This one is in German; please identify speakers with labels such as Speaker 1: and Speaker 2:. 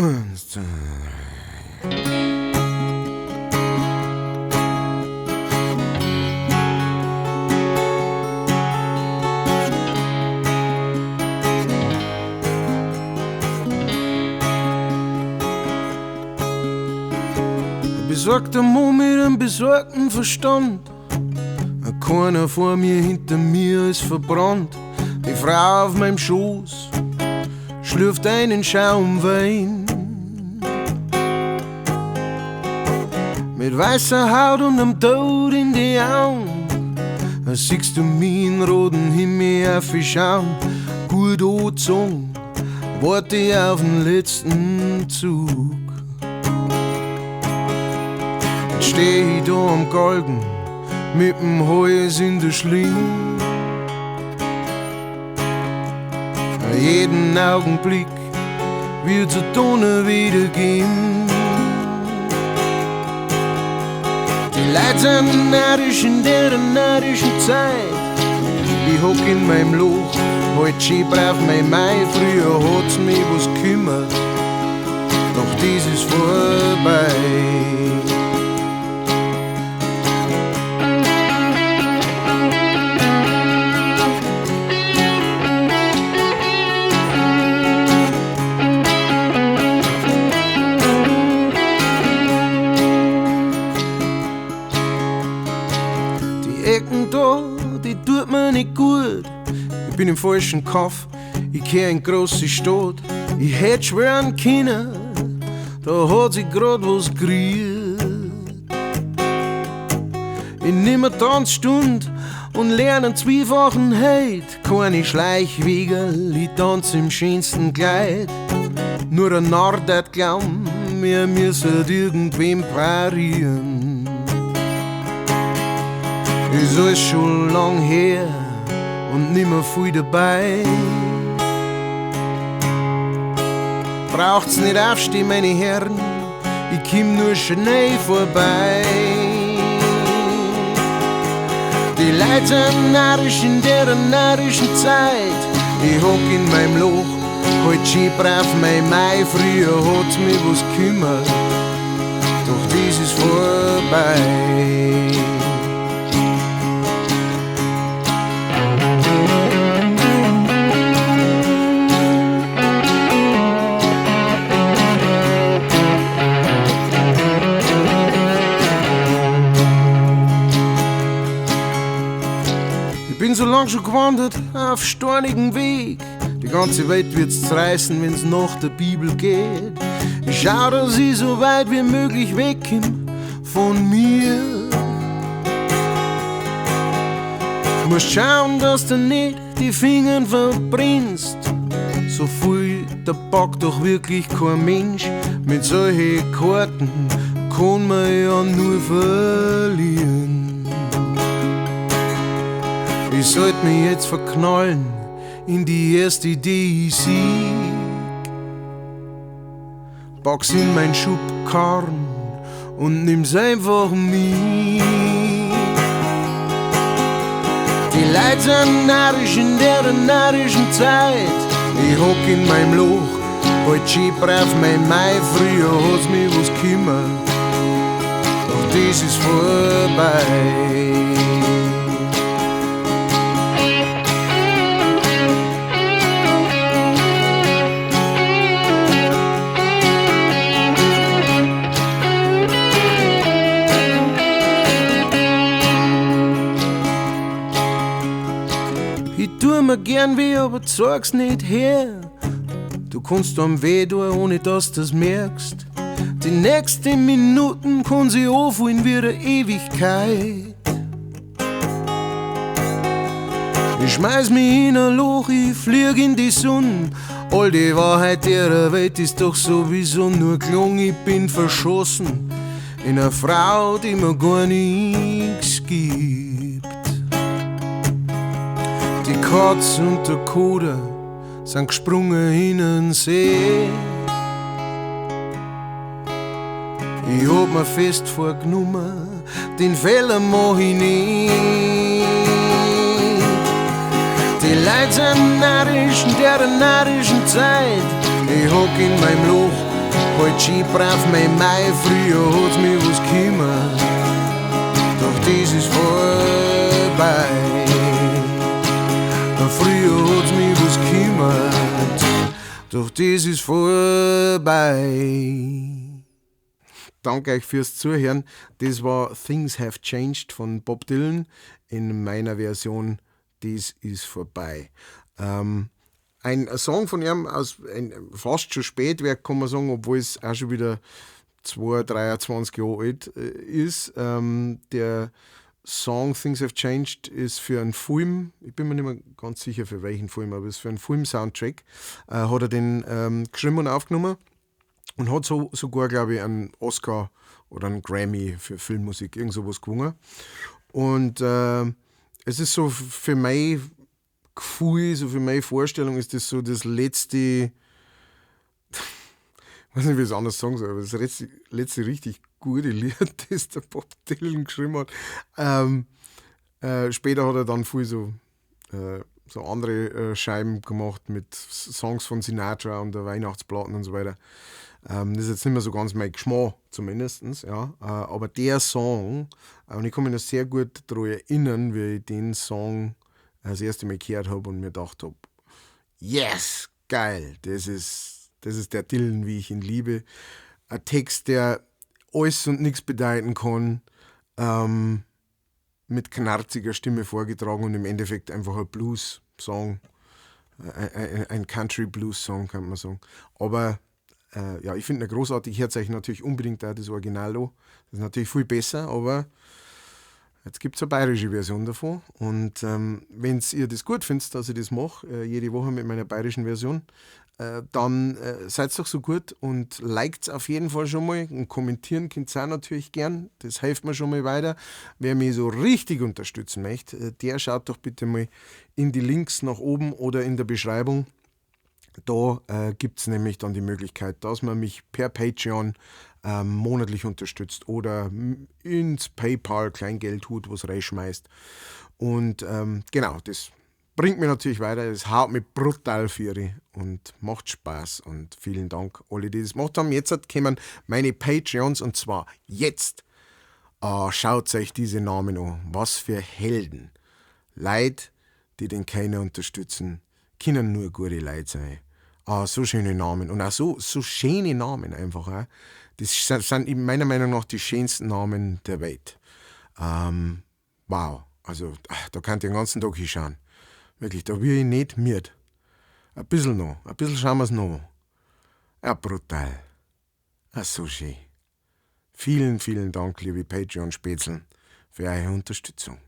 Speaker 1: Eins, zwei. Besorgter Mann mit einem besorgten Verstand. Keiner vor mir, hinter mir ist verbrannt. Die Frau auf meinem Schoß schlürft einen Schaumwein. Mit weißer Haut und einem Tod in die Augen. Da siehst du mich in roten Himmel aufschauen. Gut angezogen, warte ich auf den letzten Zug. Jetzt steh ich da am Galgen mit dem Hals in der Schlinge. Jeden Augenblick wird zur Tonne wieder gehen. Die Leute sind neidisch in der neidischen Zeit. Ich hock in meinem Loch, halt schön brav mein Mai. Früher hat's mich was kümmert, doch dies ist vorbei. Die tut mir nicht gut. Ich bin im falschen Kaff, ich kehr in große Stadt. Ich hätt schwören können, da hat sich grad was gerührt. Ich nehm eine Tanzstunde und lerne einen zweifachen Heid. Keine Schleichwegel, ich tanz im schönsten Kleid. Nur ein Narr, der glauben, wir müssen irgendwem parieren. Ist alles schon lang her und nimmer viel dabei. Braucht's nicht aufstehen, meine Herren, ich komm nur schnell vorbei. Die Leute sind neidisch in der neidischen Zeit. Ich hock in meinem Loch, halt schön brav mein Mai. Früher hat's mich was kümmert, doch dies ist vorbei. Ich bin so lang schon gewandert auf stornigen Weg. Die ganze Welt wird's zerreißen, wenn's nach der Bibel geht. Ich schau, dass ich so weit wie möglich wegkomm von mir. Du musst schauen, dass du nicht die Finger verbrennst. So viel, da packt doch wirklich kein Mensch. Mit solchen Karten kann man ja nur verlieren. Ich sollt mich jetzt verknallen in die erste, die ich sieh. Pack's in mein Schubkarren und nimm's einfach mit. Die Leute sind neidisch in der neidischen Zeit. Ich hock in meinem Loch, halt schön brav mein Mai. Früher hat's mich was kümmert, doch das ist vorbei. Ich tu mir gern weh, aber zeig's nicht her. Du kannst am weh tun, ohne dass du's merkst. Die nächsten Minuten kann sie anfühlen wie eine Ewigkeit. Ich schmeiß mich in ein Loch, ich flieg in die Sonne. All die Wahrheit der Welt ist doch sowieso nur gelungen. Ich bin verschossen in eine Frau, die mir gar nichts gibt. Die Katz und der Koder sind gesprungen in den See. Ich hab mir fest vorgenommen, den Fehler mach ich nicht. Die Leute sind neidisch in der neidischen Zeit. Ich hock in meinem Loch, Skibrauf mein Mai, früher hat's mich was gekümmert, doch das ist vorbei. Früher hat's mich was gekümmert, doch das ist vorbei. Danke euch fürs Zuhören. Das war Things Have Changed von Bob Dylan in meiner Version Das ist vorbei. Ein Song von ihm aus fast schon Spätwerk, kann man sagen, obwohl es auch schon wieder 23 Jahre alt ist. Der Song Things Have Changed ist für einen Film, ich bin mir nicht mehr ganz sicher für welchen Film, aber es ist für einen Film-Soundtrack, hat er den geschrieben und aufgenommen und hat sogar, glaube ich, einen Oscar oder einen Grammy für Filmmusik, irgend sowas gewonnen. Und es ist so für mein Gefühl, so für meine Vorstellung ist das so das letzte, ich weiß nicht, wie ich es anders sagen soll, aber das letzte richtig gute Lied, das der Bob Dylan geschrieben hat. Später hat er dann viel so andere Scheiben gemacht mit Songs von Sinatra und der Weihnachtsplatten und so weiter. Das ist jetzt nicht mehr so ganz mein Geschmack, zumindest. Ja. Aber der Song, und ich kann mich noch sehr gut daran erinnern, wie ich den Song das erste Mal gehört habe und mir gedacht habe, yes, geil, das ist der Dylan, wie ich ihn liebe. Ein Text, der alles und nichts bedeuten kann, mit knarziger Stimme vorgetragen und im Endeffekt einfach ein Blues-Song, ein Country-Blues-Song, kann man sagen. Aber ja, ich finde ihn großartig. Ich hört euch natürlich unbedingt auch das Original an. Das ist natürlich viel besser, aber jetzt gibt es eine bayerische Version davon. Und wenn ihr das gut findet, dass ich das mache, jede Woche mit meiner bayerischen Version, dann seid doch so gut und liked auf jeden Fall schon mal und kommentieren könnt ihr auch natürlich gern. Das hilft mir schon mal weiter. Wer mich so richtig unterstützen möchte, der schaut doch bitte mal in die Links nach oben oder in der Beschreibung. Da gibt es nämlich dann die Möglichkeit, dass man mich per Patreon monatlich unterstützt oder ins PayPal Kleingeld tut, was reinschmeißt. Und genau, das bringt mich natürlich weiter, es haut mich brutal für und macht Spaß. Und vielen Dank, alle, die das gemacht haben. Jetzt kommen meine Patreons und zwar jetzt. Schaut euch diese Namen an. Was für Helden. Leute, die den keiner unterstützen, können nur gute Leute sein. So schöne Namen. Und auch so schöne Namen einfach. Auch. Das sind meiner Meinung nach die schönsten Namen der Welt. Wow. Also, da könnt ihr den ganzen Tag hinschauen. Wirklich, da will ich nicht mit. Ein bisschen noch. Ein bisschen schauen wir es noch. Ja, brutal. So schön. Vielen, vielen Dank, liebe Patreon-Spätzeln, für eure Unterstützung.